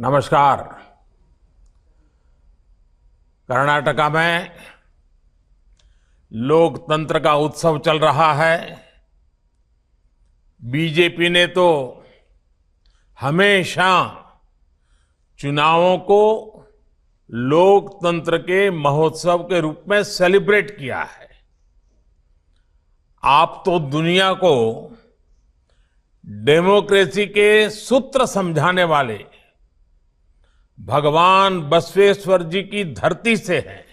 नमस्कार। कर्नाटका में लोकतंत्र का उत्सव चल रहा है। बीजेपी ने तो हमेशा चुनावों को लोकतंत्र के महोत्सव के रूप में सेलिब्रेट किया है। आप तो दुनिया को डेमोक्रेसी के सूत्र समझाने वाले भगवान बसवेश्वर जी की धरती से हैं।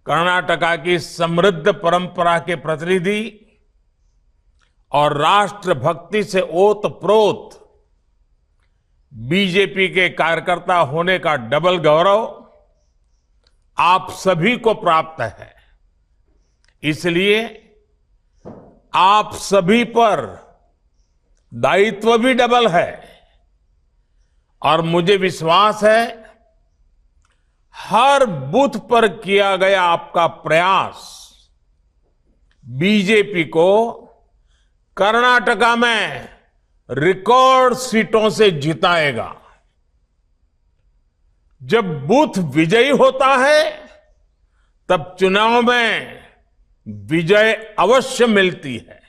कर्नाटका की समृद्ध परंपरा के प्रतिनिधि और राष्ट्रभक्ति से ओतप्रोत बीजेपी के कार्यकर्ता होने का डबल गौरव आप सभी को प्राप्त है। इसलिए आप सभी पर दायित्व भी डबल है और मुझे विश्वास है हर बूथ पर किया गया आपका प्रयास बीजेपी को कर्नाटका में रिकॉर्ड सीटों से जिताएगा। जब बूथ विजयी होता है तब चुनाव में विजय अवश्य मिलती है।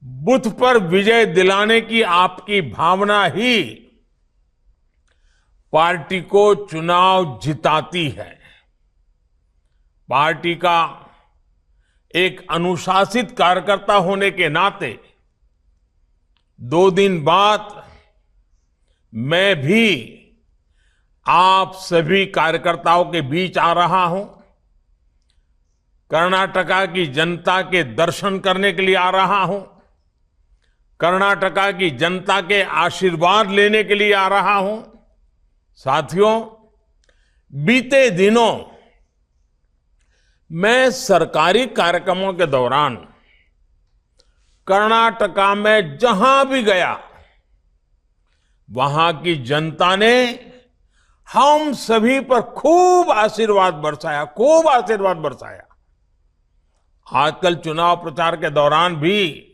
बूथ पर विजय दिलाने की आपकी भावना ही पार्टी को चुनाव जिताती है। पार्टी का एक अनुशासित कार्यकर्ता होने के नाते 2 दिन बाद मैं भी आप सभी कार्यकर्ताओं के बीच आ रहा हूं। कर्नाटका की जनता के दर्शन करने के लिए आ रहा हूं। कर्नाटका की जनता के आशीर्वाद लेने के लिए आ रहा हूं। साथियों, बीते दिनों मैं सरकारी कार्यक्रमों के दौरान कर्नाटका में जहां भी गया वहां की जनता ने हम सभी पर खूब आशीर्वाद बरसाया। आजकल चुनाव प्रचार के दौरान भी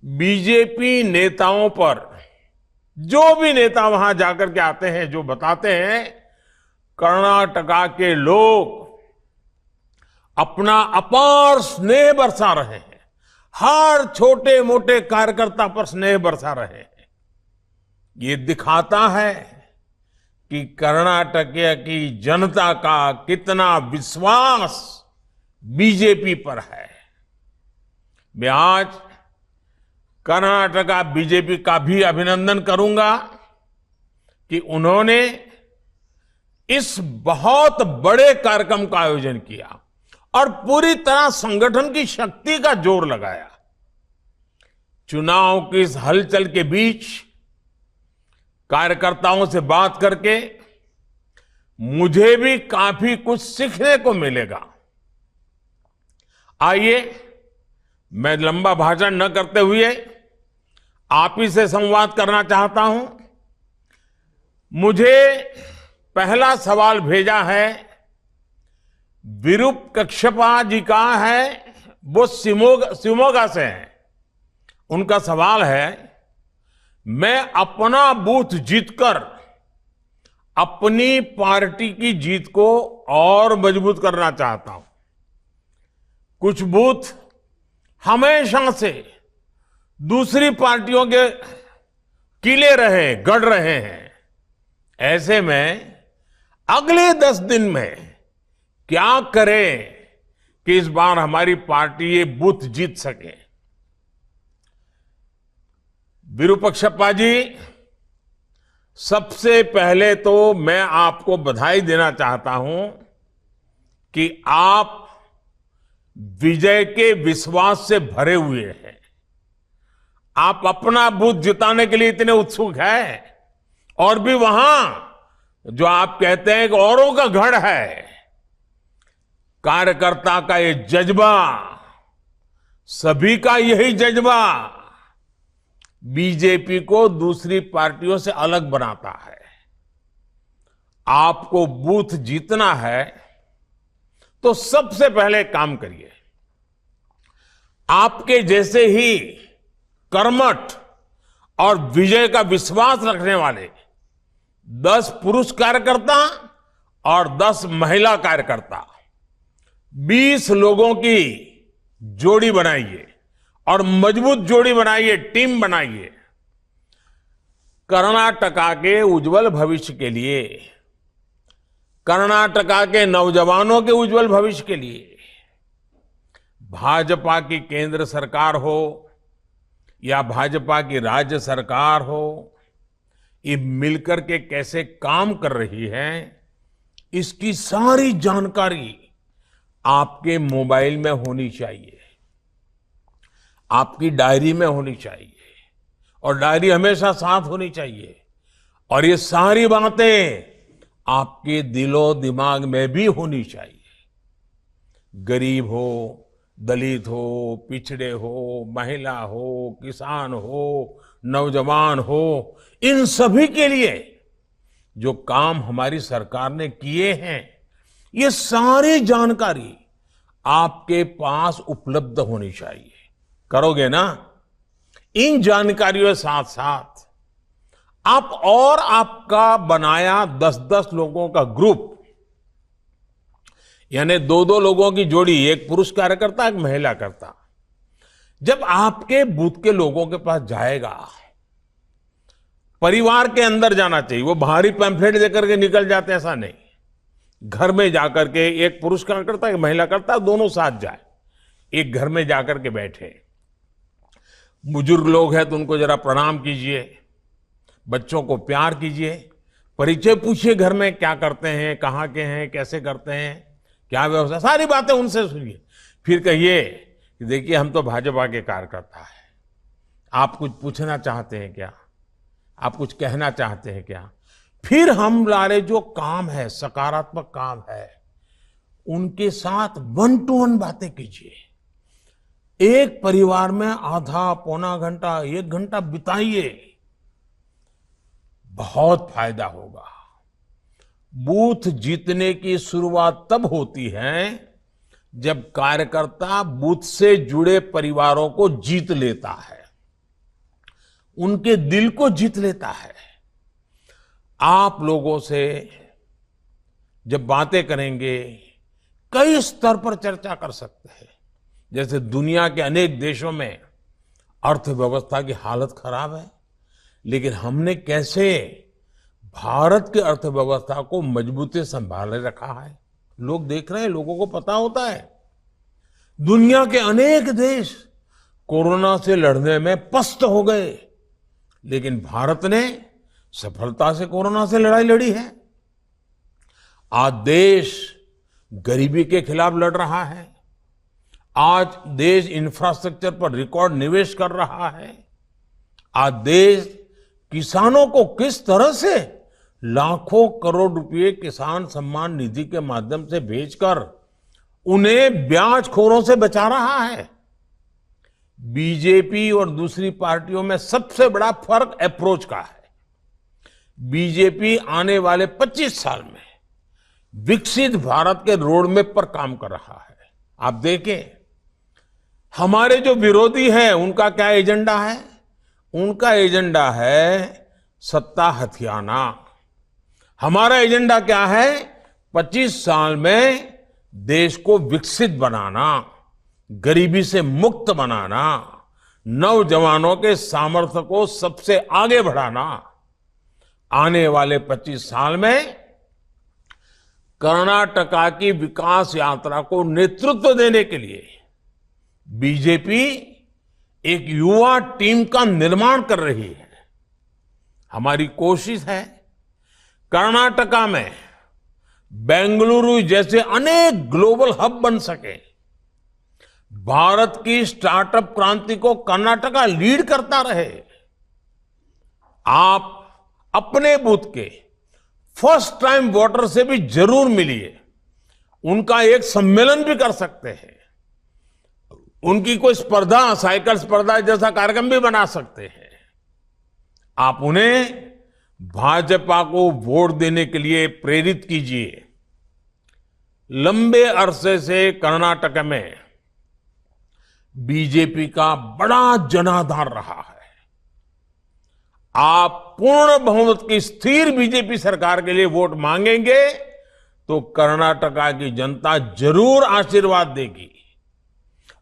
बीजेपी नेताओं पर, जो भी नेता वहां जाकर के आते हैं, जो बताते हैं, कर्नाटका के लोग अपना अपार स्नेह बरसा रहे हैं। हर छोटे मोटे कार्यकर्ता पर स्नेह बरसा रहे हैं। ये दिखाता है कि कर्नाटक की जनता का कितना विश्वास बीजेपी पर है। मैं आज कर्नाटका बीजेपी का भी अभिनंदन करूंगा कि उन्होंने इस बहुत बड़े कार्यक्रम का आयोजन किया और पूरी तरह संगठन की शक्ति का जोर लगाया। चुनाव की इस हलचल के बीच कार्यकर्ताओं से बात करके मुझे भी काफी कुछ सीखने को मिलेगा। आइए, मैं लंबा भाषण न करते हुए आप ही से संवाद करना चाहता हूं। मुझे पहला सवाल भेजा है विरूपाक्षप्पा जी का है, वो शिवमोगा से हैं। उनका सवाल है, मैं अपना बूथ जीतकर अपनी पार्टी की जीत को और मजबूत करना चाहता हूं। कुछ बूथ हमेशा से दूसरी पार्टियों के किले गढ़ रहे हैं। ऐसे में अगले 10 दिन में क्या करें कि इस बार हमारी पार्टी ये बूथ जीत सके। विरूपाक्षप्पा जी, सबसे पहले तो मैं आपको बधाई देना चाहता हूं कि आप विजय के विश्वास से भरे हुए हैं। आप अपना बूथ जिताने के लिए इतने उत्सुक हैं और भी वहां जो आप कहते हैं कि औरों का गढ़ है। कार्यकर्ता का ये जज्बा, सभी का यही जज्बा बीजेपी को दूसरी पार्टियों से अलग बनाता है। आपको बूथ जीतना है तो सबसे पहले काम करिए। आपके जैसे ही कर्मठ और विजय का विश्वास रखने वाले 10 पुरुष कार्यकर्ता और 10 महिला कार्यकर्ता, 20 लोगों की जोड़ी बनाइए और मजबूत जोड़ी बनाइए, टीम बनाइए। कर्नाटका के उज्जवल भविष्य के लिए, कर्नाटका के नौजवानों के उज्जवल भविष्य के लिए भाजपा की केंद्र सरकार हो या भाजपा की राज्य सरकार हो, ये मिलकर के कैसे काम कर रही है, इसकी सारी जानकारी आपके मोबाइल में होनी चाहिए, आपकी डायरी में होनी चाहिए, और डायरी हमेशा साथ होनी चाहिए। और ये सारी बातें आपके दिलो दिमाग में भी होनी चाहिए। गरीब हो, दलित हो, पिछड़े हो, महिला हो, किसान हो, नौजवान हो, इन सभी के लिए जो काम हमारी सरकार ने किए हैं, ये सारी जानकारी आपके पास उपलब्ध होनी चाहिए। करोगे ना? इन जानकारियों के साथ साथ आप और आपका बनाया 10-10 लोगों का ग्रुप, यानी 2-2 लोगों की जोड़ी, एक पुरुष कार्यकर्ता, एक महिला करता, जब आपके बूथ के लोगों के पास जाएगा, परिवार के अंदर जाना चाहिए। वो बाहरी पैम्फलेट देकर के निकल जाते हैं, ऐसा नहीं। घर में जाकर के एक पुरुष कार्यकर्ता, एक महिला करता, दोनों साथ जाए, एक घर में जाकर के बैठे। बुजुर्ग लोग हैं तो उनको जरा प्रणाम कीजिए, बच्चों को प्यार कीजिए, परिचय पूछिए, घर में क्या करते हैं, कहाँ के हैं, कैसे करते हैं, क्या व्यवस्था, सारी बातें उनसे सुनिए। फिर कहिए कि देखिए हम तो भाजपा के कार्यकर्ता हैं, आप कुछ पूछना चाहते हैं क्या, आप कुछ कहना चाहते हैं क्या। फिर हम लारे जो काम है, सकारात्मक काम है, उनके साथ 1 to 1 बातें कीजिए। एक परिवार में आधा पौना घंटा, 1 घंटा बिताइए, बहुत फायदा होगा। बूथ जीतने की शुरुआत तब होती है जब कार्यकर्ता बूथ से जुड़े परिवारों को जीत लेता है, उनके दिल को जीत लेता है। आप लोगों से जब बातें करेंगे, कई स्तर पर चर्चा कर सकते हैं। जैसे दुनिया के अनेक देशों में अर्थव्यवस्था की हालत खराब है, लेकिन हमने कैसे भारत की अर्थव्यवस्था को मजबूती संभाले रखा है, लोग देख रहे हैं, लोगों को पता होता है। दुनिया के अनेक देश कोरोना से लड़ने में पस्त हो गए, लेकिन भारत ने सफलता से कोरोना से लड़ाई लड़ी है। आज देश गरीबी के खिलाफ लड़ रहा है, आज देश इंफ्रास्ट्रक्चर पर रिकॉर्ड निवेश कर रहा है, आज देश किसानों को किस तरह से लाखों करोड़ रुपए किसान सम्मान निधि के माध्यम से भेजकर उन्हें ब्याजखोरों से बचा रहा है। बीजेपी और दूसरी पार्टियों में सबसे बड़ा फर्क अप्रोच का है। बीजेपी आने वाले 25 साल में विकसित भारत के रोड मैप पर काम कर रहा है। आप देखें, हमारे जो विरोधी हैं उनका क्या एजेंडा है? उनका एजेंडा है सत्ता हथियाना। हमारा एजेंडा क्या है? 25 साल में देश को विकसित बनाना, गरीबी से मुक्त बनाना, नौजवानों के सामर्थ्य को सबसे आगे बढ़ाना। आने वाले 25 साल में कर्नाटका की विकास यात्रा को नेतृत्व देने के लिए बीजेपी एक युवा टीम का निर्माण कर रही है। हमारी कोशिश है कर्नाटका में बेंगलुरु जैसे अनेक ग्लोबल हब बन सके। भारत की स्टार्टअप क्रांति को कर्नाटका लीड करता रहे। आप अपने बूथ के फर्स्ट टाइम वोटर से भी जरूर मिलिए, उनका एक सम्मेलन भी कर सकते हैं, उनकी कोई स्पर्धा, साइकिल स्पर्धा जैसा कार्यक्रम भी बना सकते हैं। आप उन्हें भाजपा को वोट देने के लिए प्रेरित कीजिए। लंबे अरसे से कर्नाटक में बीजेपी का बड़ा जनाधार रहा है। आप पूर्ण बहुमत की स्थिर बीजेपी सरकार के लिए वोट मांगेंगे तो कर्नाटका की जनता जरूर आशीर्वाद देगी।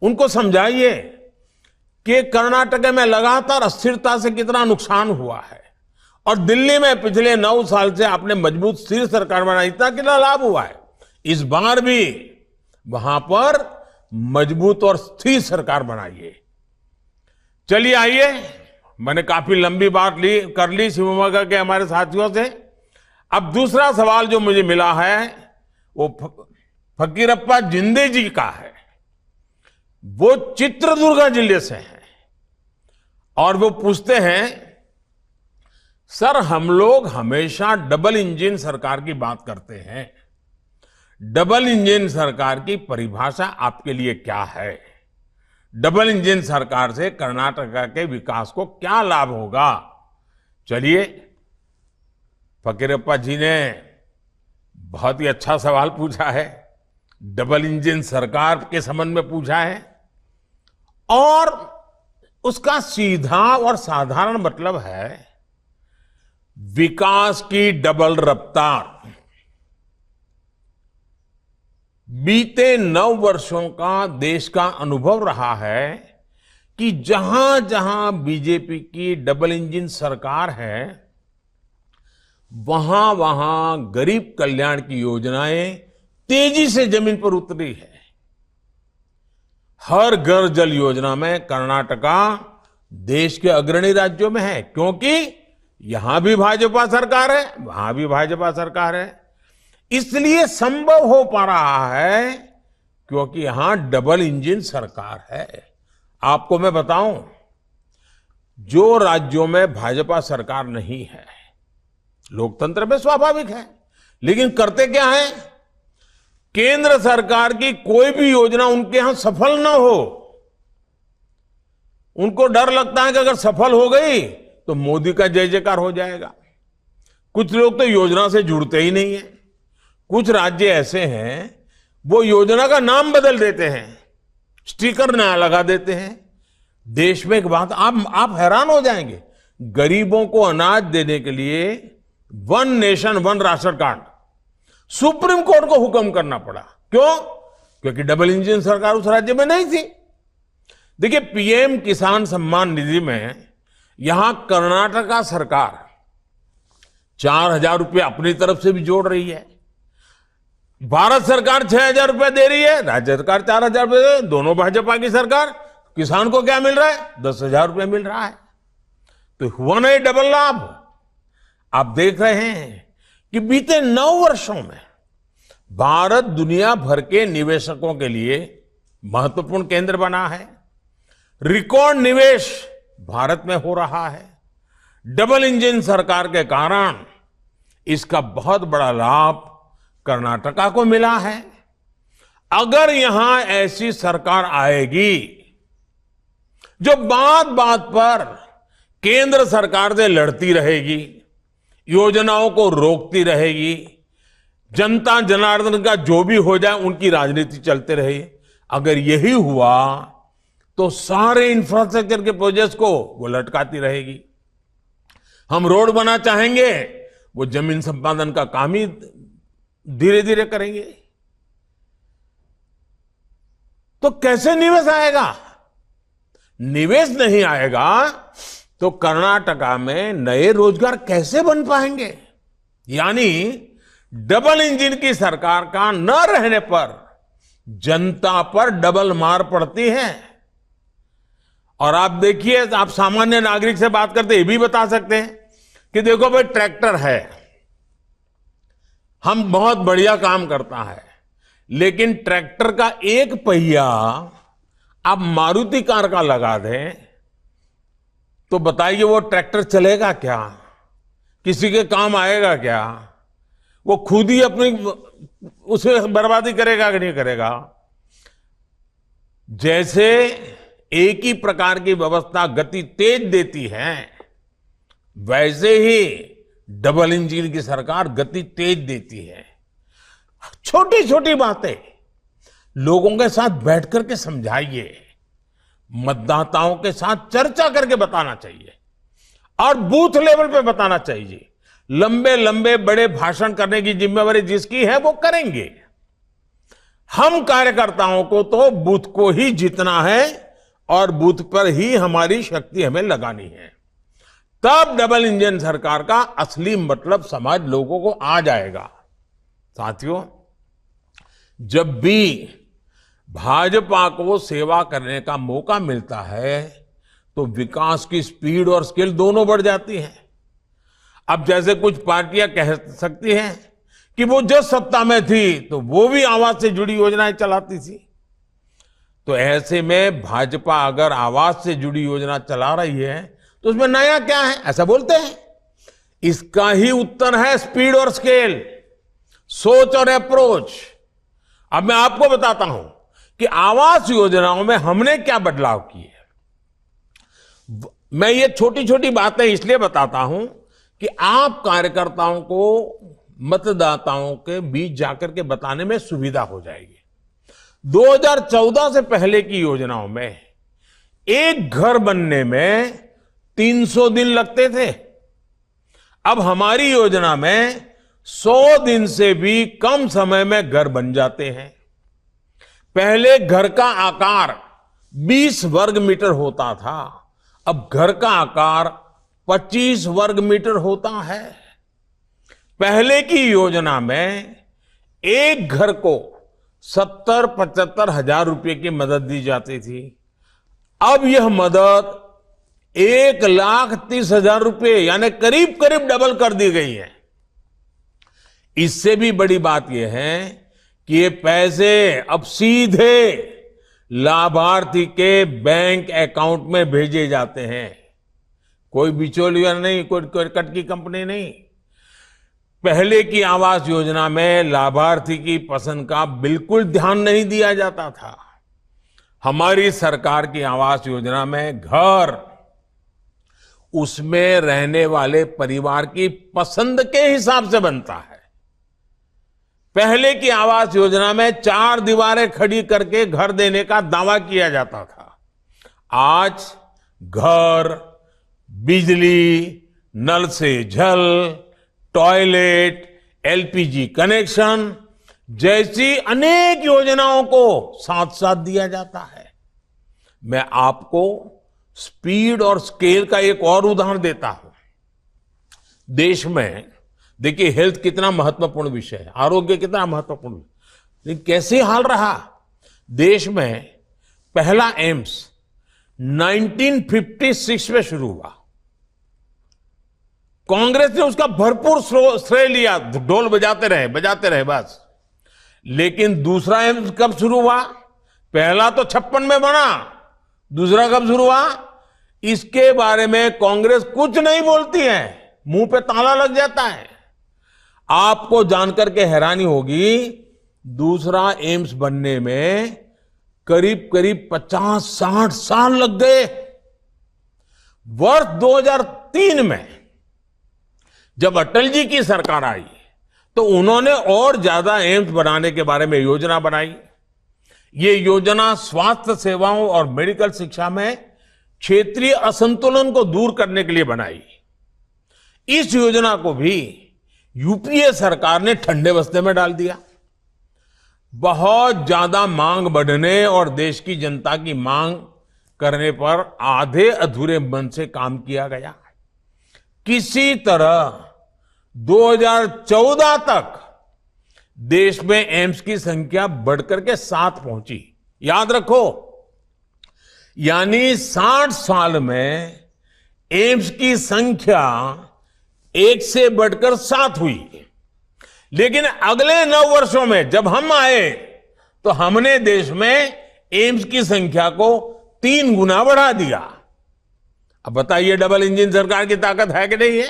उनको समझाइए कि कर्नाटक में लगातार अस्थिरता से कितना नुकसान हुआ है और दिल्ली में पिछले 9 साल से आपने मजबूत स्थिर सरकार बनाई, इतना कितना लाभ हुआ है। इस बार भी वहां पर मजबूत और स्थिर सरकार बनाइए। चलिए आइए, मैंने काफी लंबी बात कर ली शिवमोगा के हमारे साथियों से। अब दूसरा सवाल जो मुझे मिला है वो फकीरप्पा जिंदे जी का है। वो चित्रदुर्ग जिले से हैं और वो पूछते हैं, सर हम लोग हमेशा डबल इंजन सरकार की बात करते हैं, डबल इंजन सरकार की परिभाषा आपके लिए क्या है? डबल इंजन सरकार से कर्नाटका के विकास को क्या लाभ होगा? चलिए, फकीरप्पा जी ने बहुत ही अच्छा सवाल पूछा है, डबल इंजन सरकार के संबंध में पूछा है और उसका सीधा और साधारण मतलब है विकास की डबल रफ्तार। बीते 9 वर्षों का देश का अनुभव रहा है कि जहां जहां बीजेपी की डबल इंजन सरकार है वहां वहां गरीब कल्याण की योजनाएं तेजी से जमीन पर उतरी है। हर घर जल योजना में कर्नाटका देश के अग्रणी राज्यों में है, क्योंकि यहां भी भाजपा सरकार है, वहां भी भाजपा सरकार है। इसलिए संभव हो पा रहा है क्योंकि यहां डबल इंजन सरकार है। आपको मैं बताऊं, जो राज्यों में भाजपा सरकार नहीं है, लोकतंत्र में स्वाभाविक है, लेकिन करते क्या है, केंद्र सरकार की कोई भी योजना उनके यहां सफल ना हो, उनको डर लगता है कि अगर सफल हो गई तो मोदी का जय जयकार हो जाएगा। कुछ लोग तो योजना से जुड़ते ही नहीं है। कुछ राज्य ऐसे हैं वो योजना का नाम बदल देते हैं, स्टिकर नया लगा देते हैं। देश में एक बात आप हैरान हो जाएंगे, गरीबों को अनाज देने के लिए 1 nation 1 ration card supreme court को हुक्म करना पड़ा। क्यों? क्योंकि डबल इंजन सरकार उस राज्य में नहीं थी। देखिए, पीएम किसान सम्मान निधि में यहां कर्नाटका सरकार 4,000 रुपये अपनी तरफ से भी जोड़ रही है, भारत सरकार 6,000 रुपये दे रही है, राज्य सरकार 4,000 रुपये, दोनों भाजपा की सरकार। किसान को क्या मिल रहा है? 10,000 रुपये मिल रहा है। तो हुआ ना ये डबल लाभ। आप देख रहे हैं कि बीते 9 वर्षों में भारत दुनिया भर के निवेशकों के लिए महत्वपूर्ण केंद्र बना है। रिकॉर्ड निवेश भारत में हो रहा है। डबल इंजन सरकार के कारण इसका बहुत बड़ा लाभ कर्नाटका को मिला है। अगर यहां ऐसी सरकार आएगी जो बात बात पर केंद्र सरकार से लड़ती रहेगी, योजनाओं को रोकती रहेगी, जनता जनार्दन का जो भी हो जाए उनकी राजनीति चलते रहे, अगर यही हुआ तो सारे इंफ्रास्ट्रक्चर के प्रोजेक्ट्स को वो लटकाती रहेगी। हम रोड बना चाहेंगे, वो जमीन संपादन का काम ही धीरे धीरे करेंगे। तो कैसे निवेश आएगा? निवेश नहीं आएगा तो कर्नाटका में नए रोजगार कैसे बन पाएंगे? यानी डबल इंजन की सरकार का न रहने पर जनता पर डबल मार पड़ती है। और आप देखिए, आप सामान्य नागरिक से बात करते ये भी बता सकते हैं कि देखो भाई, ट्रैक्टर है, हम बहुत बढ़िया काम करता है, लेकिन ट्रैक्टर का एक पहिया आप मारुति कार का लगा दें तो बताइए वो ट्रैक्टर चलेगा क्या? किसी के काम आएगा क्या? वो खुद ही अपनी उसमें बर्बादी करेगा कि नहीं करेगा? जैसे एक ही प्रकार की व्यवस्था गति तेज देती है, वैसे ही डबल इंजन की सरकार गति तेज देती है। छोटी छोटी बातें लोगों के साथ बैठ करके समझाइए, मतदाताओं के साथ चर्चा करके बताना चाहिए। और बूथ लेवल पे बताना चाहिए। लंबे लंबे बड़े भाषण करने की जिम्मेवारी जिसकी है वो करेंगे। हम कार्यकर्ताओं को तो बूथ को ही जीतना है और बूथ पर ही हमारी शक्ति हमें लगानी है। तब डबल इंजन सरकार का असली मतलब समझ लोगों को आ जाएगा। साथियों, जब भी भाजपा को सेवा करने का मौका मिलता है तो विकास की स्पीड और स्केल दोनों बढ़ जाती है। अब जैसे कुछ पार्टियां कह सकती हैं कि वो जब सत्ता में थी तो वो भी आवास से जुड़ी योजनाएं चलाती थी, तो ऐसे में भाजपा अगर आवास से जुड़ी योजना चला रही है तो उसमें नया क्या है, ऐसा बोलते हैं। इसका ही उत्तर है स्पीड और स्केल, सोच और अप्रोच। अब मैं आपको बताता हूं कि आवास योजनाओं में हमने क्या बदलाव किए। मैं ये छोटी छोटी बातें इसलिए बताता हूं कि आप कार्यकर्ताओं को मतदाताओं के बीच जाकर के बताने में सुविधा हो जाएगी। 2014 से पहले की योजनाओं में एक घर बनने में 300 दिन लगते थे। अब हमारी योजना में 100 दिन से भी कम समय में घर बन जाते हैं। पहले घर का आकार 20 वर्ग मीटर होता था, अब घर का आकार 25 वर्ग मीटर होता है। पहले की योजना में एक घर को 70-75 हजार रुपए की मदद दी जाती थी। अब यह मदद 1,30,000 रुपए यानी करीब करीब डबल कर दी गई है। इससे भी बड़ी बात यह है कि ये पैसे अब सीधे लाभार्थी के बैंक अकाउंट में भेजे जाते हैं। कोई बिचौलिया नहीं, कोई कट की कंपनी नहीं। पहले की आवास योजना में लाभार्थी की पसंद का बिल्कुल ध्यान नहीं दिया जाता था। हमारी सरकार की आवास योजना में घर उसमें रहने वाले परिवार की पसंद के हिसाब से बनता है। पहले की आवास योजना में 4 दीवारें खड़ी करके घर देने का दावा किया जाता था। आज घर, बिजली, नल से जल, टॉयलेट, एलपीजी कनेक्शन जैसी अनेक योजनाओं को साथ साथ दिया जाता है। मैं आपको स्पीड और स्केल का एक और उदाहरण देता हूं। देश में देखिए हेल्थ कितना महत्वपूर्ण विषय है, आरोग्य कितना महत्वपूर्ण, लेकिन कैसे हाल रहा। देश में पहला एम्स 1956 में शुरू हुआ। कांग्रेस ने उसका भरपूर श्रेय लिया, ढोल बजाते रहे बस। लेकिन दूसरा एम्स कब शुरू हुआ? पहला तो 56 में बना, दूसरा कब शुरू हुआ इसके बारे में कांग्रेस कुछ नहीं बोलती है, मुंह पे ताला लग जाता है। आपको जानकर के हैरानी होगी, दूसरा एम्स बनने में करीब करीब 50-60 साल लग गए। वर्ष 2003 में जब अटल जी की सरकार आई तो उन्होंने और ज्यादा एम्स बनाने के बारे में योजना बनाई। ये योजना स्वास्थ्य सेवाओं और मेडिकल शिक्षा में क्षेत्रीय असंतुलन को दूर करने के लिए बनाई। इस योजना को भी यूपीए सरकार ने ठंडे बस्ते में डाल दिया। बहुत ज्यादा मांग बढ़ने और देश की जनता की मांग करने पर आधे अधूरे मन से काम किया गया। किसी तरह 2014 तक देश में एम्स की संख्या बढ़कर के 7 पहुंची। याद रखो, यानी 60 साल में एम्स की संख्या 1 से बढ़कर 7 हुई। लेकिन अगले 9 वर्षों में जब हम आए तो हमने देश में एम्स की संख्या को 3 गुना बढ़ा दिया। अब बताइए डबल इंजन सरकार की ताकत है कि नहीं है?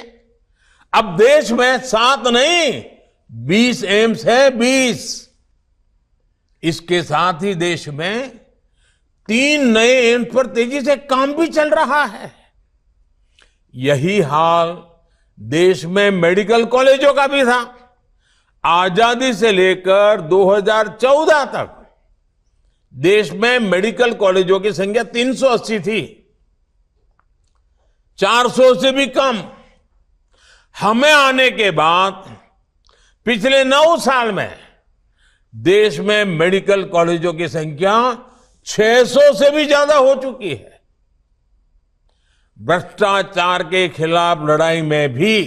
अब देश में 7 नहीं 20 एम्स है, 20। इसके साथ ही देश में 3 नए एम्स पर तेजी से काम भी चल रहा है। यही हाल देश में मेडिकल कॉलेजों का भी था। आजादी से लेकर 2014 तक देश में मेडिकल कॉलेजों की संख्या 380 थी। 400 से भी कम। हमें आने के बाद पिछले 9 साल में देश में मेडिकल कॉलेजों की संख्या 600 से भी ज्यादा हो चुकी है। भ्रष्टाचार के खिलाफ लड़ाई में भी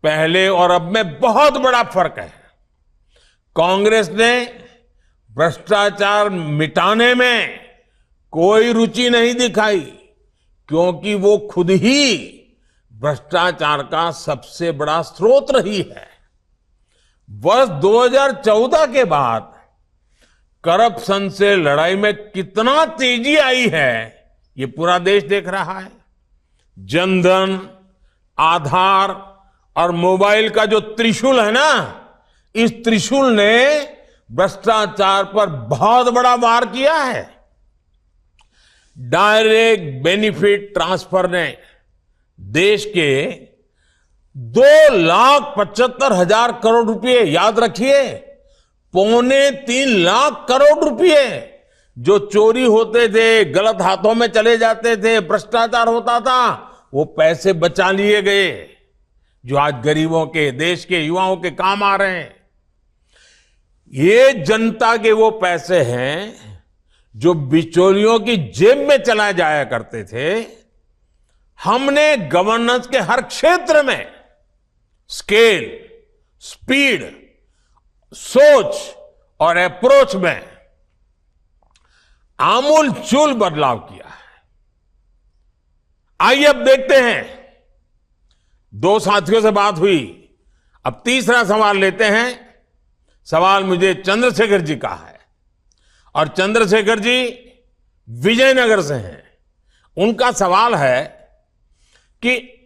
पहले और अब में बहुत बड़ा फर्क है। कांग्रेस ने भ्रष्टाचार मिटाने में कोई रुचि नहीं दिखाई, क्योंकि वो खुद ही भ्रष्टाचार का सबसे बड़ा स्रोत रही है। वर्ष 2014 के बाद करप्शन से लड़ाई में कितना तेजी आई है, ये पूरा देश देख रहा है। जनधन, आधार और मोबाइल का जो त्रिशूल है ना, इस त्रिशूल ने भ्रष्टाचार पर बहुत बड़ा वार किया है। डायरेक्ट बेनिफिट ट्रांसफर ने देश के 2,75,000 करोड़ रुपए, याद रखिए, 2.25 लाख करोड़ रुपए जो चोरी होते थे, गलत हाथों में चले जाते थे, भ्रष्टाचार होता था, वो पैसे बचा लिए गए, जो आज गरीबों के, देश के युवाओं के काम आ रहे हैं। ये जनता के वो पैसे हैं जो बिचौलियों की जेब में चला जाया करते थे। हमने गवर्नेंस के हर क्षेत्र में स्केल, स्पीड, सोच और अप्रोच में आमूलचूल बदलाव किया है। आइए अब देखते हैं, 2 साथियों से बात हुई, अब तीसरा सवाल लेते हैं। सवाल मुझे चंद्रशेखर जी का है और चंद्रशेखर जी विजयनगर से हैं। उनका सवाल है कि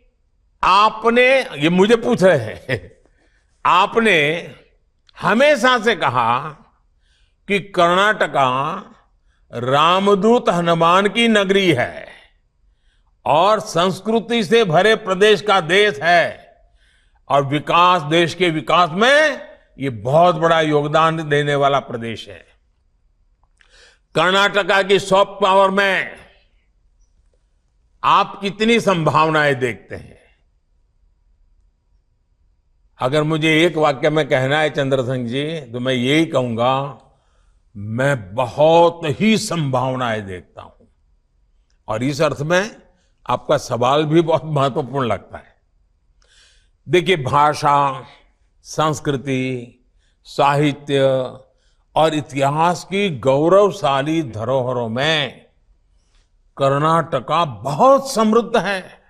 आपने, ये मुझे पूछ रहे हैं, आपने हमेशा से कहा कि कर्नाटका रामदूत हनुमान की नगरी है और संस्कृति से भरे प्रदेश का देश है और विकास, देश के विकास में ये बहुत बड़ा योगदान देने वाला प्रदेश है। कर्नाटका की सॉफ्ट पावर में आप कितनी संभावनाएं देखते हैं? अगर मुझे एक वाक्य में कहना है चंद्रशेखर जी, तो मैं यही कहूंगा, मैं बहुत ही संभावनाएं देखता हूं। और इस अर्थ में आपका सवाल भी बहुत महत्वपूर्ण लगता है। देखिए, भाषा, संस्कृति, साहित्य और इतिहास की गौरवशाली धरोहरों में कर्नाटका बहुत समृद्ध है।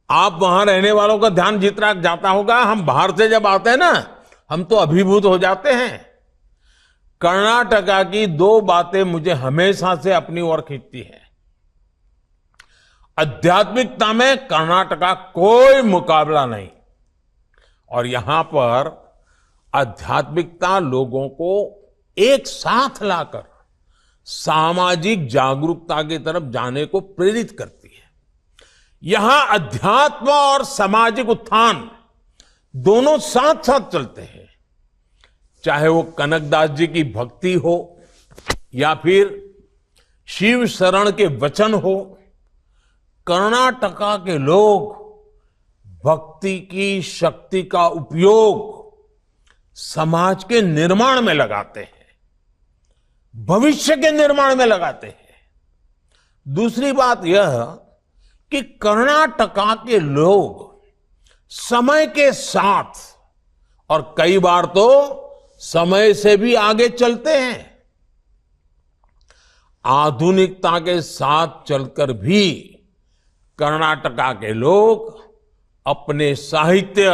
आप वहां रहने वालों का ध्यान जितना जाता होगा, हम बाहर से जब आते हैं ना, हम तो अभिभूत हो जाते हैं। कर्नाटका की 2 बातें मुझे हमेशा से अपनी ओर खींचती है। आध्यात्मिकता में कर्नाटका कोई मुकाबला नहीं, और यहां पर आध्यात्मिकता लोगों को एक साथ लाकर सामाजिक जागरूकता की तरफ जाने को प्रेरित करती है। यहां अध्यात्म और सामाजिक उत्थान दोनों साथ साथ चलते हैं। चाहे वो कनकदास जी की भक्ति हो या फिर शिव शरण के वचन हो, कर्नाटका के लोग भक्ति की शक्ति का उपयोग समाज के निर्माण में लगाते हैं, भविष्य के निर्माण में लगाते हैं। दूसरी बात यह कि कर्नाटका के लोग समय के साथ और कई बार तो समय से भी आगे चलते हैं। आधुनिकता के साथ चलकर भी कर्नाटका के लोग अपने साहित्य,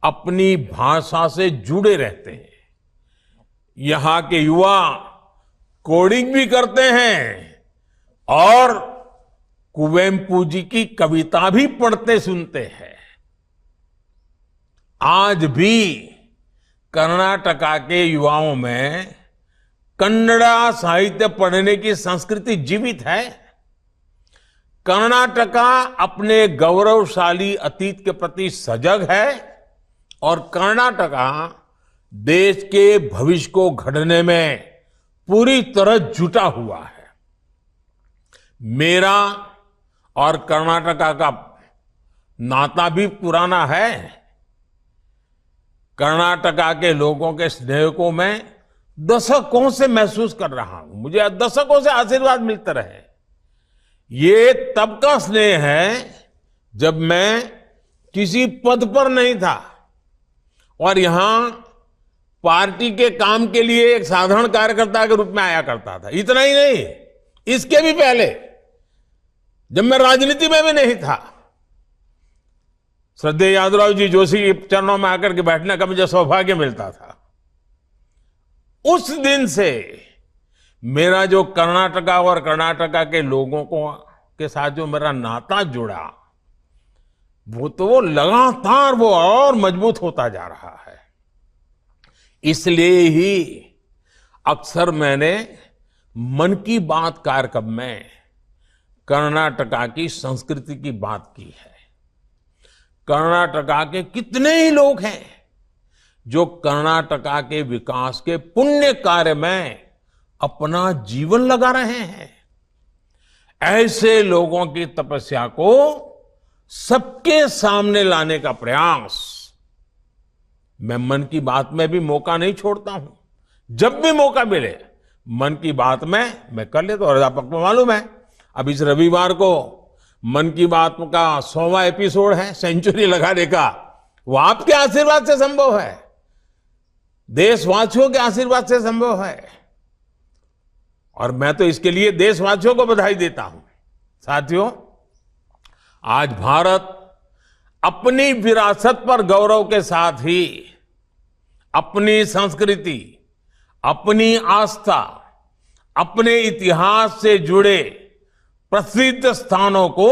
अपनी भाषा से जुड़े रहते हैं। यहां के युवा कोडिंग भी करते हैं और कुवेम्पू जी की कविता भी पढ़ते सुनते हैं। आज भी कर्नाटका के युवाओं में कन्नड़ा साहित्य पढ़ने की संस्कृति जीवित है। कर्नाटका अपने गौरवशाली अतीत के प्रति सजग है और कर्नाटका देश के भविष्य को गढ़ने में पूरी तरह जुटा हुआ है। मेरा और कर्नाटका का नाता भी पुराना है। कर्नाटका के लोगों के स्नेह को मैं दशकों से महसूस कर रहा हूं। मुझे दशकों से आशीर्वाद मिलते रहे। ये तब का स्नेह है जब मैं किसी पद पर नहीं था और यहां पार्टी के काम के लिए एक साधारण कार्यकर्ता के रूप में आया करता था। इतना ही नहीं, इसके भी पहले जब मैं राजनीति में भी नहीं था, श्रद्धेय यादवराव जी जोशी के चरणों में आकर के बैठने का मुझे सौभाग्य मिलता था। उस दिन से मेरा जो कर्नाटका और कर्नाटका के लोगों के साथ जो मेरा नाता जुड़ा, वो लगातार वो और मजबूत होता जा रहा है। इसलिए ही अक्सर मैंने मन की बात कार्यक्रम में कर्नाटका की संस्कृति की बात की है। कर्नाटका के कितने ही लोग हैं जो कर्नाटका के विकास के पुण्य कार्य में अपना जीवन लगा रहे हैं। ऐसे लोगों की तपस्या को सबके सामने लाने का प्रयास मैं मन की बात में भी मौका नहीं छोड़ता हूं। जब भी मौका मिले मन की बात में मैं कर लेता हूं। और आपको मालूम है, अब इस रविवार को मन की बात का 100वां एपिसोड है, सेंचुरी लगाने का। वो आपके आशीर्वाद से संभव है, देशवासियों के आशीर्वाद से संभव है। और मैं तो इसके लिए देशवासियों को बधाई देता हूं। साथियों, आज भारत अपनी विरासत पर गौरव के साथ ही अपनी संस्कृति, अपनी आस्था, अपने इतिहास से जुड़े प्रसिद्ध स्थानों को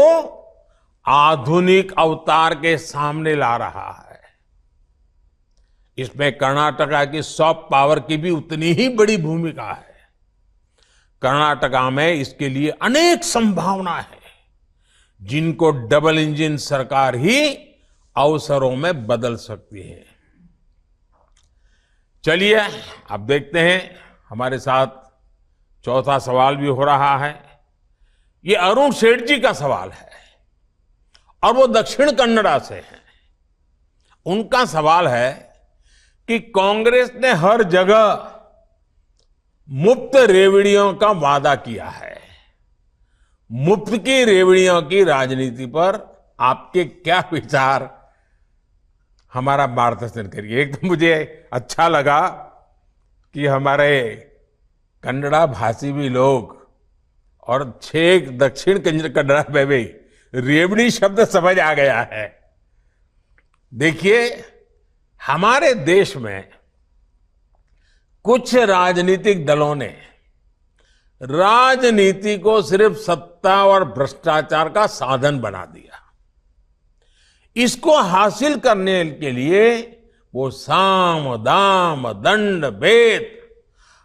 आधुनिक अवतार के सामने ला रहा है। इसमें कर्नाटका की सॉफ्ट पावर की भी उतनी ही बड़ी भूमिका है। कर्नाटका में इसके लिए अनेक संभावना है जिनको डबल इंजन सरकार ही अवसरों में बदल सकती है। चलिए अब देखते हैं, हमारे साथ चौथा सवाल भी हो रहा है। ये अरुण सेठ जी का सवाल है और वो दक्षिण कन्नड़ा से हैं। उनका सवाल है कि कांग्रेस ने हर जगह मुफ्त रेवड़ियों का वादा किया है। मुफ्त की रेवड़ियों की राजनीति पर आपके क्या विचार, हमारा मार्गदर्शन करिए। एक तो मुझे अच्छा लगा कि हमारे कन्नड़ा भाषी भी लोग और 6 दक्षिण कन्नड़ा में भी रेवड़ी शब्द समझ आ गया है। देखिए, हमारे देश में कुछ राजनीतिक दलों ने राजनीति को सिर्फ सत्ता और भ्रष्टाचार का साधन बना दिया। इसको हासिल करने के लिए वो साम दाम दंड भेद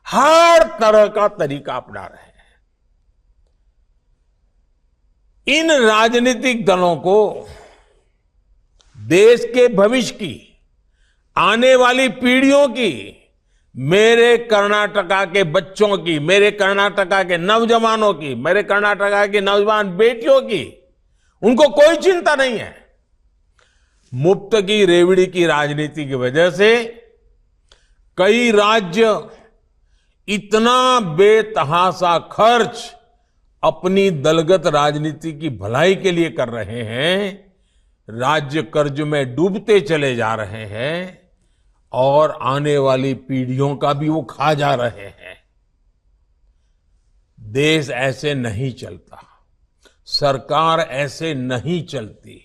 हर तरह का तरीका अपना रहे हैं। इन राजनीतिक दलों को देश के भविष्य की, आने वाली पीढ़ियों की, मेरे कर्नाटका के बच्चों की, मेरे कर्नाटका के नौजवानों की, मेरे कर्नाटका की नौजवान बेटियों की, उनको कोई चिंता नहीं है। मुफ्त की रेवड़ी की राजनीति की वजह से कई राज्य इतना बेतहाशा खर्च अपनी दलगत राजनीति की भलाई के लिए कर रहे हैं, राज्य कर्ज में डूबते चले जा रहे हैं और आने वाली पीढ़ियों का भी वो खा जा रहे हैं। देश ऐसे नहीं चलता, सरकार ऐसे नहीं चलती।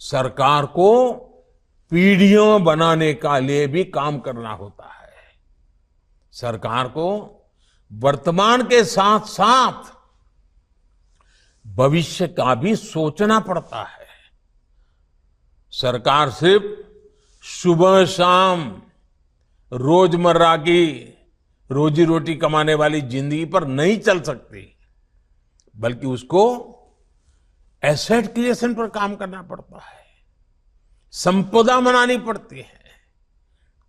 सरकार को पीढ़ियों बनाने का लिए भी काम करना होता है। सरकार को वर्तमान के साथ साथ भविष्य का भी सोचना पड़ता है। सरकार सिर्फ सुबह शाम रोजमर्रा की रोजी रोटी कमाने वाली जिंदगी पर नहीं चल सकती, बल्कि उसको एसेट क्रिएशन पर काम करना पड़ता है, संपदा बनानी पड़ती है,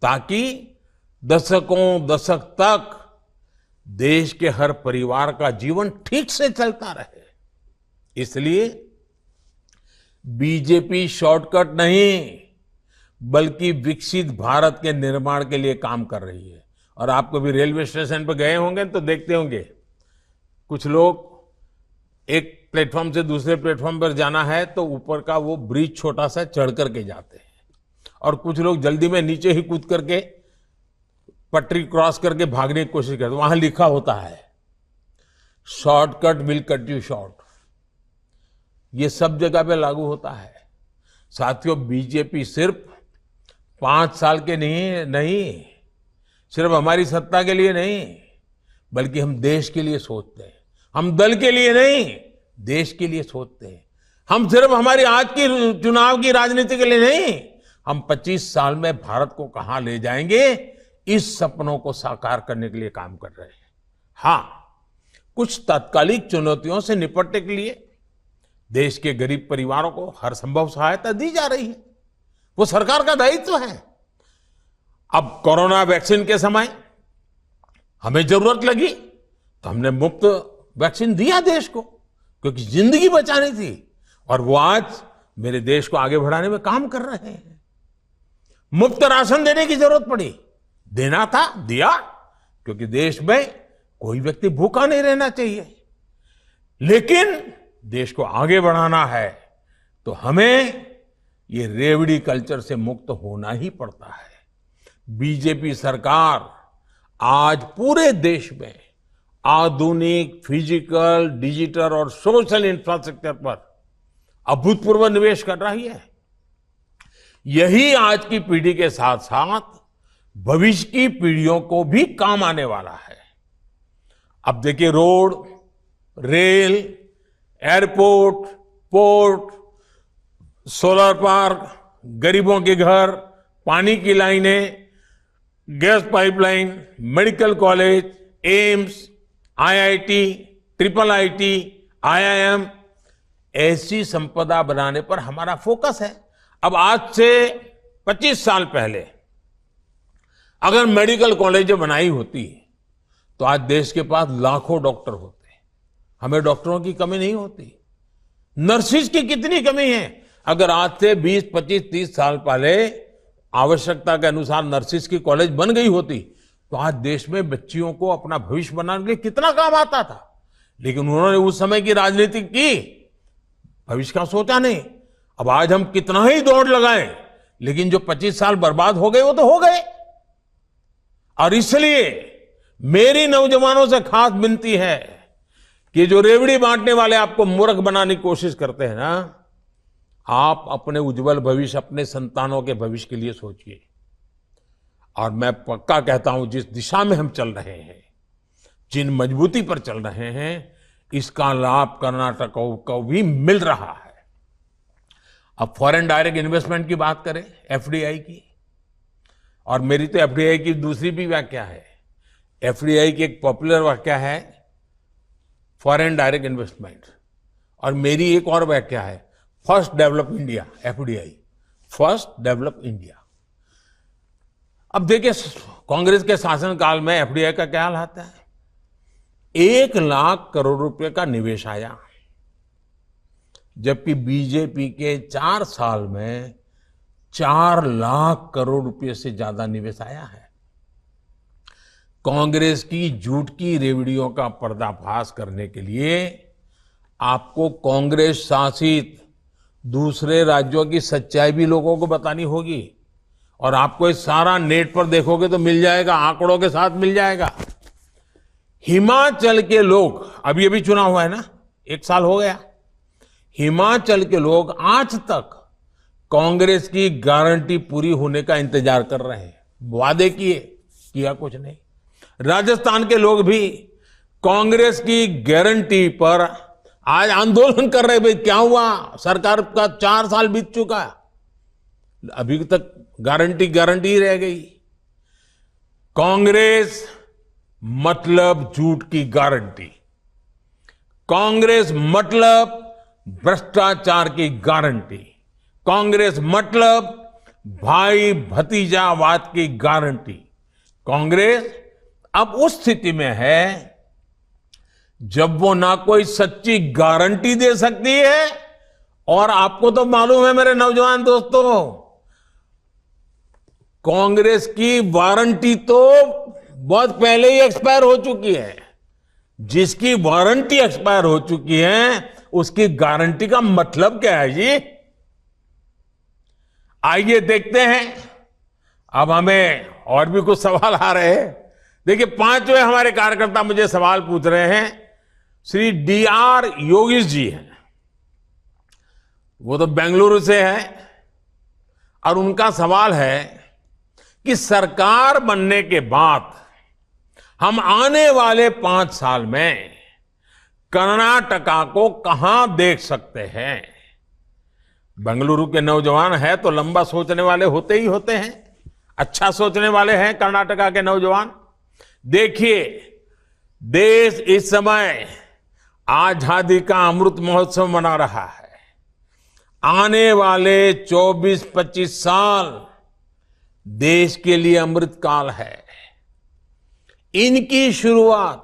ताकि दशकों दशक तक देश के हर परिवार का जीवन ठीक से चलता रहे। इसलिए बीजेपी शॉर्टकट नहीं, बल्कि विकसित भारत के निर्माण के लिए काम कर रही है। और आप कभी रेलवे स्टेशन पर गए होंगे तो देखते होंगे, कुछ लोग एक प्लेटफॉर्म से दूसरे प्लेटफॉर्म पर जाना है तो ऊपर का वो ब्रिज छोटा सा चढ़ करके जाते हैं, और कुछ लोग जल्दी में नीचे ही कूद करके पटरी क्रॉस करके भागने की कोशिश करते हैं। वहां लिखा होता है, shortcut will cut you short. ये सब जगह पे लागू होता है। साथियों, बीजेपी सिर्फ 5 साल के नहीं, सिर्फ हमारी सत्ता के लिए नहीं, बल्कि हम देश के लिए सोचते हैं। हम दल के लिए नहीं, देश के लिए सोचते हैं। हम सिर्फ हमारी आज की चुनाव की राजनीति के लिए नहीं, हम 25 साल में भारत को कहां ले जाएंगे, इस सपनों को साकार करने के लिए काम कर रहे हैं। हां, कुछ तात्कालिक चुनौतियों से निपटने के लिए देश के गरीब परिवारों को हर संभव सहायता दी जा रही है। वो सरकार का दायित्व है। अब कोरोना वैक्सीन के समय हमें जरूरत लगी तो हमने मुफ्त वैक्सीन दिया देश को, क्योंकि जिंदगी बचानी थी। और वो आज मेरे देश को आगे बढ़ाने में काम कर रहे हैं। मुफ्त राशन देने की जरूरत पड़ी, देना था, दिया, क्योंकि देश में कोई व्यक्ति भूखा नहीं रहना चाहिए। लेकिन देश को आगे बढ़ाना है तो हमें ये रेवड़ी कल्चर से मुक्त होना ही पड़ता है। बीजेपी सरकार आज पूरे देश में आधुनिक फिजिकल, डिजिटल और सोशल इंफ्रास्ट्रक्चर पर अभूतपूर्व निवेश कर रही है। यही आज की पीढ़ी के साथ साथ भविष्य की पीढ़ियों को भी काम आने वाला है। अब देखिए, road, rail, airport, port, solar park, गरीबों के घर, पानी की लाइनें, gas pipeline, medical college, AIIMS, IIT, triple IT, IIM, ऐसी संपदा बनाने पर हमारा फोकस है। अब आज से 25 साल पहले अगर मेडिकल कॉलेज बनाई होती तो आज देश के पास लाखों डॉक्टर होते। हमें डॉक्टरों की कमी नहीं होती। नर्सिस की कितनी कमी है। अगर आज से 20, 25, 30 साल पहले आवश्यकता के अनुसार नर्सिस की कॉलेज बन गई होती तो आज देश में बच्चियों को अपना भविष्य बनाने के लिए कितना काम आता था। लेकिन उन्होंने उस समय की राजनीति की, भविष्य का सोचा नहीं। अब आज हम कितना ही दौड़ लगाएं, लेकिन जो 25 साल बर्बाद हो गए वो तो हो गए। और इसलिए मेरी नौजवानों से खास विनती है कि जो रेवड़ी बांटने वाले आपको मूर्ख बनाने की कोशिश करते हैं ना, आप अपने उज्जवल भविष्य, अपने संतानों के भविष्य के लिए सोचिए। और मैं पक्का कहता हूं, जिस दिशा में हम चल रहे हैं, जिन मजबूती पर चल रहे हैं, इसका लाभ कर्नाटक को भी मिल रहा है। अब फॉरेन डायरेक्ट इन्वेस्टमेंट की बात करें, एफडीआई की, और मेरी तो एफडीआई की दूसरी भी व्याख्या है। एफडीआई की एक पॉपुलर व्याख्या है फॉरेन डायरेक्ट इन्वेस्टमेंट, और मेरी एक और व्याख्या है first develop India, FDI, first develop India. अब देखिए, कांग्रेस के शासनकाल में एफडीआई का क्या हाल आता है। 1 लाख करोड़ रुपए का निवेश आया, जबकि बीजेपी के 4 साल में 4 लाख करोड़ रुपए से ज्यादा निवेश आया है। कांग्रेस की झूठ की रेवड़ियों का पर्दाफाश करने के लिए आपको कांग्रेस शासित दूसरे राज्यों की सच्चाई भी लोगों को बतानी होगी। और आपको इस सारा नेट पर देखोगे तो मिल जाएगा, आंकड़ों के साथ मिल जाएगा। हिमाचल के लोग, अभी अभी चुनाव हुआ है ना, 1 साल हो गया, हिमाचल के लोग आज तक कांग्रेस की गारंटी पूरी होने का इंतजार कर रहे हैं। वादे किया कुछ नहीं। राजस्थान के लोग भी कांग्रेस की गारंटी पर आज आंदोलन कर रहे। भाई क्या हुआ, सरकार का 4 साल बीत चुका, अभी तक गारंटी ही रह गई। कांग्रेस मतलब झूठ की गारंटी, कांग्रेस मतलब भ्रष्टाचार की गारंटी, कांग्रेस मतलब भाई भतीजावाद की गारंटी। कांग्रेस अब उस स्थिति में है जब वो ना कोई सच्ची गारंटी दे सकती है, और आपको तो मालूम है मेरे नौजवान दोस्तों, कांग्रेस की वारंटी तो बहुत पहले ही एक्सपायर हो चुकी है। जिसकी वारंटी एक्सपायर हो चुकी है उसकी गारंटी का मतलब क्या है जी? आइए देखते हैं। अब हमें और भी कुछ सवाल आ रहे हैं। देखिए, 5वें हमारे कार्यकर्ता मुझे सवाल पूछ रहे हैं। श्री DR योगेश जी हैं, वो तो बेंगलुरु से है, और उनका सवाल है कि सरकार बनने के बाद हम आने वाले 5 साल में कर्नाटका को कहां देख सकते हैं? बेंगलुरु के नौजवान है तो लंबा सोचने वाले होते ही होते हैं, अच्छा सोचने वाले हैं कर्नाटका के नौजवान। देखिए, देश इस समय आजादी का अमृत महोत्सव मना रहा है। आने वाले 24-25 साल देश के लिए अमृत काल है। इनकी शुरुआत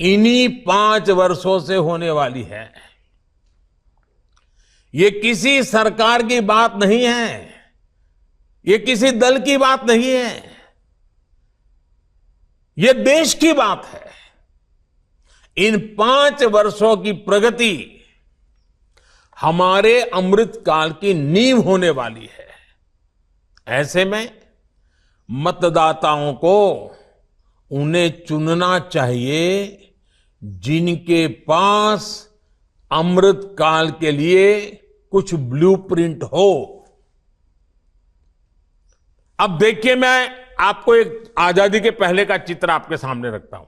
इन्हीं 5 वर्षों से होने वाली है। ये किसी सरकार की बात नहीं है, ये किसी दल की बात नहीं है, ये देश की बात है। इन 5 वर्षों की प्रगति हमारे अमृत काल की नींव होने वाली है। ऐसे में मतदाताओं को उन्हें चुनना चाहिए जिनके पास अमृत काल के लिए कुछ ब्लूप्रिंट हो। अब देखिए, मैं आपको एक आजादी के पहले का चित्र आपके सामने रखता हूं।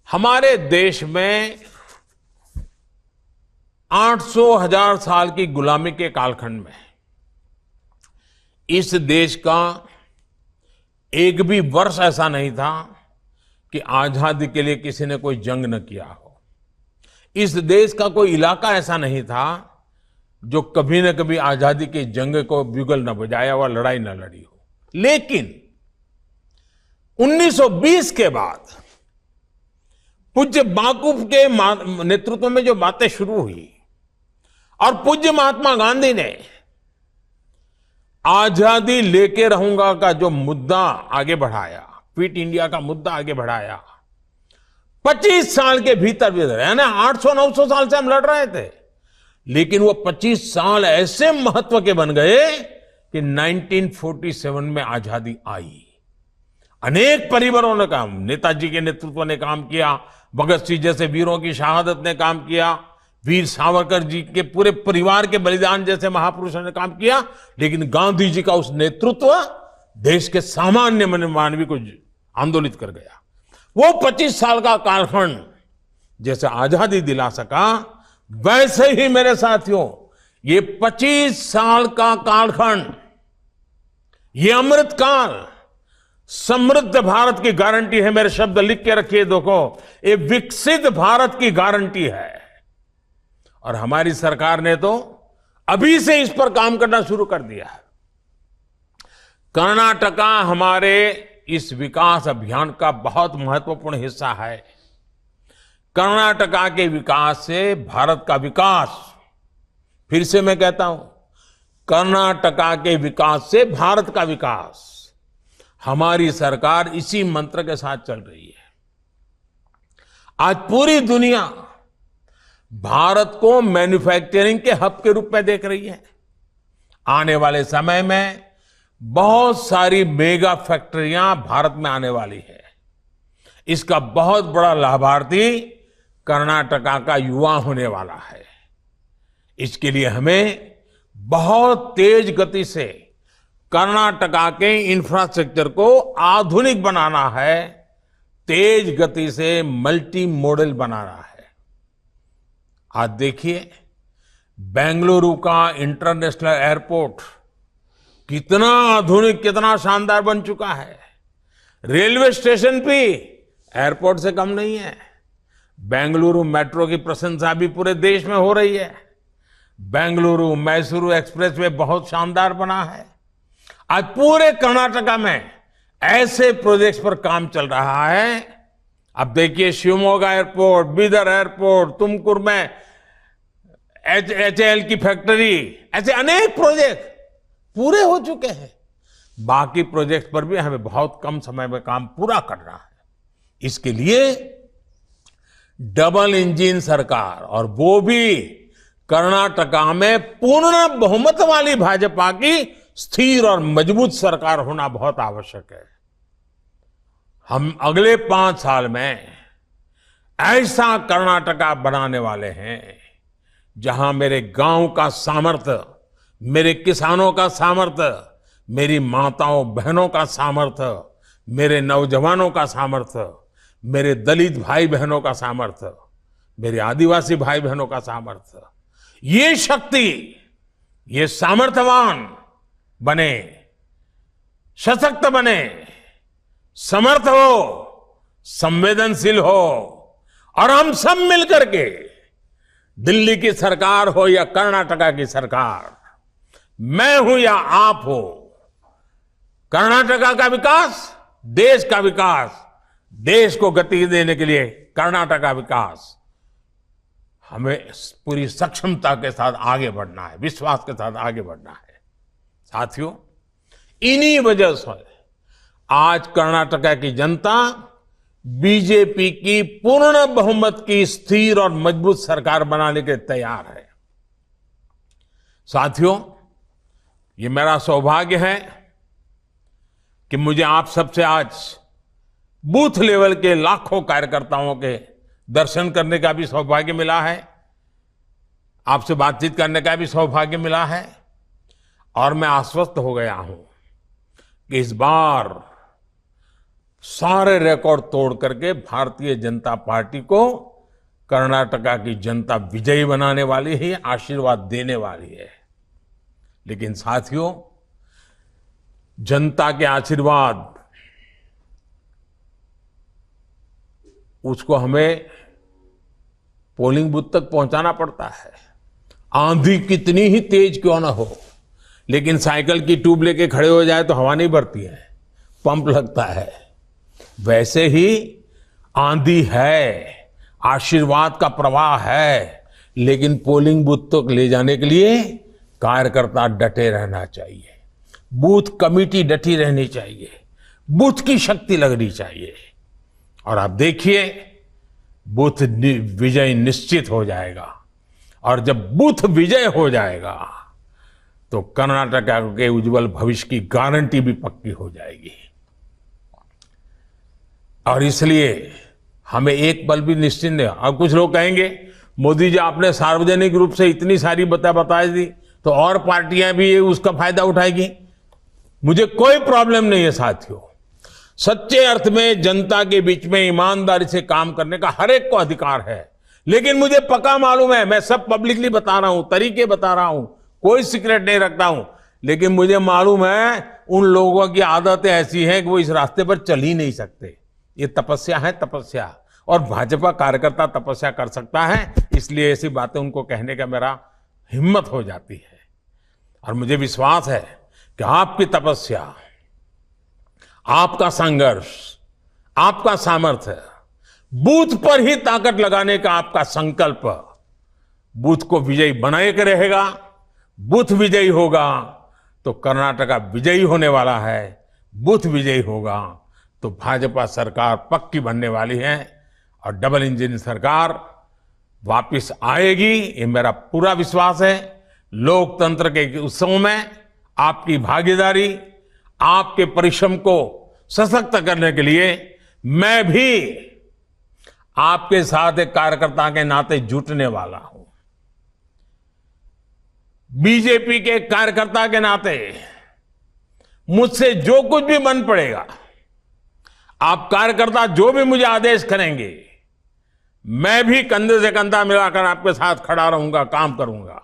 हमारे देश में 800,000 साल की गुलामी के कालखंड में इस देश का एक भी वर्ष ऐसा नहीं था कि आजादी के लिए किसी ने कोई जंग न किया हो। इस देश का कोई इलाका ऐसा नहीं था जो कभी न कभी आजादी की जंग को ब्यूगल न बजाया हुआ, लड़ाई न लड़ी हो। लेकिन 1920 के बाद पूज्य बापू के नेतृत्व में जो बातें शुरू हुई और पूज्य महात्मा गांधी ने आजादी लेके रहूंगा का जो मुद्दा आगे बढ़ाया, क्विट इंडिया का मुद्दा आगे बढ़ाया, 25 साल के भीतर है ना, 800-900 साल से हम लड़ रहे थे, लेकिन वो 25 साल ऐसे महत्व के बन गए कि 1947 में आजादी आई। अनेक परिवारों ने काम, नेताजी के नेतृत्व ने काम किया, भगत सिंह जैसे वीरों की शहादत ने काम किया, वीर सावरकर जी के पूरे परिवार के बलिदान जैसे महापुरुषों ने काम किया, लेकिन गांधी जी का उस नेतृत्व देश के सामान्य मानवी को आंदोलित कर गया। वो 25 साल का कालखंड जैसे आजादी दिला सका, वैसे ही मेरे साथियों ये 25 साल का कालखंड, ये अमृत काल समृद्ध भारत की गारंटी है। मेरे शब्द लिख के रखिए, देखो, ये विकसित भारत की गारंटी है। और हमारी सरकार ने तो अभी से इस पर काम करना शुरू कर दिया है। कर्नाटका हमारे इस विकास अभियान का बहुत महत्वपूर्ण हिस्सा है। कर्नाटका के विकास से भारत का विकास, फिर से मैं कहता हूं, कर्नाटका के विकास से भारत का विकास, हमारी सरकार इसी मंत्र के साथ चल रही है। आज पूरी दुनिया भारत को मैन्युफैक्चरिंग के हब के रूप में देख रही है। आने वाले समय में बहुत सारी मेगा फैक्ट्रियां भारत में आने वाली है। इसका बहुत बड़ा लाभार्थी कर्नाटका का युवा होने वाला है। इसके लिए हमें बहुत तेज गति से कर्नाटका के इंफ्रास्ट्रक्चर को आधुनिक बनाना है, तेज गति से मल्टी मॉडल बनाना है। आज देखिए, बेंगलुरु का इंटरनेशनल एयरपोर्ट कितना आधुनिक, कितना शानदार बन चुका है। रेलवे स्टेशन भी एयरपोर्ट से कम नहीं है। बेंगलुरु मेट्रो की प्रशंसा भी पूरे देश में हो रही है। बेंगलुरु मैसूरू एक्सप्रेसवे बहुत शानदार बना है। आज पूरे कर्नाटका में ऐसे प्रोजेक्ट्स पर काम चल रहा है। अब देखिए शिवमोगा एयरपोर्ट, बीदर एयरपोर्ट, तुमकुर में HAL की फैक्ट्री, ऐसे अनेक प्रोजेक्ट पूरे हो चुके हैं। बाकी प्रोजेक्ट पर भी हमें बहुत कम समय में काम पूरा करना है। इसके लिए डबल इंजन सरकार, और वो भी कर्नाटका में पूर्ण बहुमत वाली भाजपा की स्थिर और मजबूत सरकार होना बहुत आवश्यक है। हम अगले 5 साल में ऐसा कर्नाटका बनाने वाले हैं जहां मेरे गांव का सामर्थ्य, मेरे किसानों का सामर्थ्य, मेरी माताओं बहनों का सामर्थ्य, मेरे नौजवानों का सामर्थ्य, मेरे दलित भाई बहनों का सामर्थ्य, मेरे आदिवासी भाई बहनों का सामर्थ्य, ये शक्ति, ये सामर्थ्यवान बने, सशक्त बने, समर्थ हो, संवेदनशील हो, और हम सब मिलकर के दिल्ली की सरकार हो या कर्नाटका की सरकार, मैं हूं या आप हो, कर्नाटका का विकास, देश का विकास, देश को गति देने के लिए कर्नाटक का विकास, हमें पूरी सक्षमता के साथ आगे बढ़ना है, विश्वास के साथ आगे बढ़ना है। साथियों, इन्हीं वजह से आज कर्नाटका की जनता बीजेपी की पूर्ण बहुमत की स्थिर और मजबूत सरकार बनाने के तैयार है। साथियों, ये मेरा सौभाग्य है कि मुझे आप सबसे आज बूथ लेवल के लाखों कार्यकर्ताओं के दर्शन करने का भी सौभाग्य मिला है, आपसे बातचीत करने का भी सौभाग्य मिला है, और मैं आश्वस्त हो गया हूं कि इस बार सारे रिकॉर्ड तोड़ करके भारतीय जनता पार्टी को कर्नाटका की जनता विजयी बनाने वाली है, आशीर्वाद देने वाली है। लेकिन साथियों, जनता के आशीर्वाद, उसको हमें पोलिंग बूथ तक पहुंचाना पड़ता है। आंधी कितनी ही तेज क्यों ना हो, लेकिन साइकिल की ट्यूब लेके खड़े हो जाए तो हवा नहीं भरती है, पंप लगता है। वैसे ही आंधी है, आशीर्वाद का प्रवाह है, लेकिन पोलिंग बूथ तक ले जाने के लिए कार्यकर्ता डटे रहना चाहिए, बूथ कमेटी डटी रहनी चाहिए, बूथ की शक्ति लगनी चाहिए। और आप देखिए, बूथ विजय निश्चित हो जाएगा, और जब बूथ विजय हो जाएगा तो कर्नाटका के उज्जवल भविष्य की गारंटी भी पक्की हो जाएगी। और इसलिए हमें एक पल भी निश्चिंत नहीं। अब कुछ लोग कहेंगे, मोदी जी आपने सार्वजनिक रूप से इतनी सारी बता दी तो और पार्टियां भी उसका फायदा उठाएगी। मुझे कोई प्रॉब्लम नहीं है साथियों, सच्चे अर्थ में जनता के बीच में ईमानदारी से काम करने का हर एक को अधिकार है। लेकिन मुझे पक्का मालूम है, मैं सब पब्लिकली बता रहा हूं, तरीके बता रहा हूं, कोई सीक्रेट नहीं रखता हूं, लेकिन मुझे मालूम है उन लोगों की आदतें ऐसी हैं कि वो इस रास्ते पर चल ही नहीं सकते। ये तपस्या है, तपस्या, और भाजपा कार्यकर्ता तपस्या कर सकता है, इसलिए ऐसी बातें उनको कहने का मेरा हिम्मत हो जाती है। और मुझे विश्वास है कि आपकी तपस्या, आपका संघर्ष, आपका सामर्थ्य, बूथ पर ही ताकत लगाने का आपका संकल्प बूथ को विजयी बनाए के रहेगा। बूथ विजयी होगा तो कर्नाटका विजयी होने वाला है, बूथ विजयी होगा तो भाजपा सरकार पक्की बनने वाली है, और डबल इंजन सरकार वापस आएगी, ये मेरा पूरा विश्वास है। लोकतंत्र के उत्सव में आपकी भागीदारी, आपके परिश्रम को सशक्त करने के लिए मैं भी आपके साथ एक कार्यकर्ता के नाते जुटने वाला हूं। बीजेपी के कार्यकर्ता के नाते मुझसे जो कुछ भी बन पड़ेगा, आप कार्यकर्ता जो भी मुझे आदेश करेंगे, मैं भी कंधे से कंधा मिलाकर आपके साथ खड़ा रहूंगा, काम करूंगा।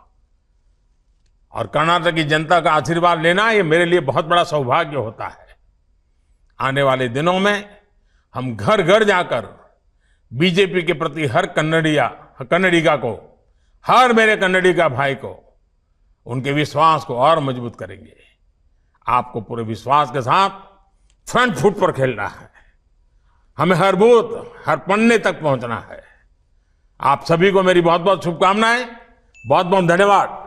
और कर्नाटक की जनता का आशीर्वाद लेना ये मेरे लिए बहुत बड़ा सौभाग्य होता है। आने वाले दिनों में हम घर घर जाकर बीजेपी के प्रति हर कन्नडिगा को, हर मेरे कन्नडिगा भाई को, उनके विश्वास को और मजबूत करेंगे। आपको पूरे विश्वास के साथ फ्रंट फुट पर खेलना है। हमें हर बूथ, हर पन्ने तक पहुंचना है। आप सभी को मेरी बहुत बहुत शुभकामनाएं, बहुत बहुत धन्यवाद।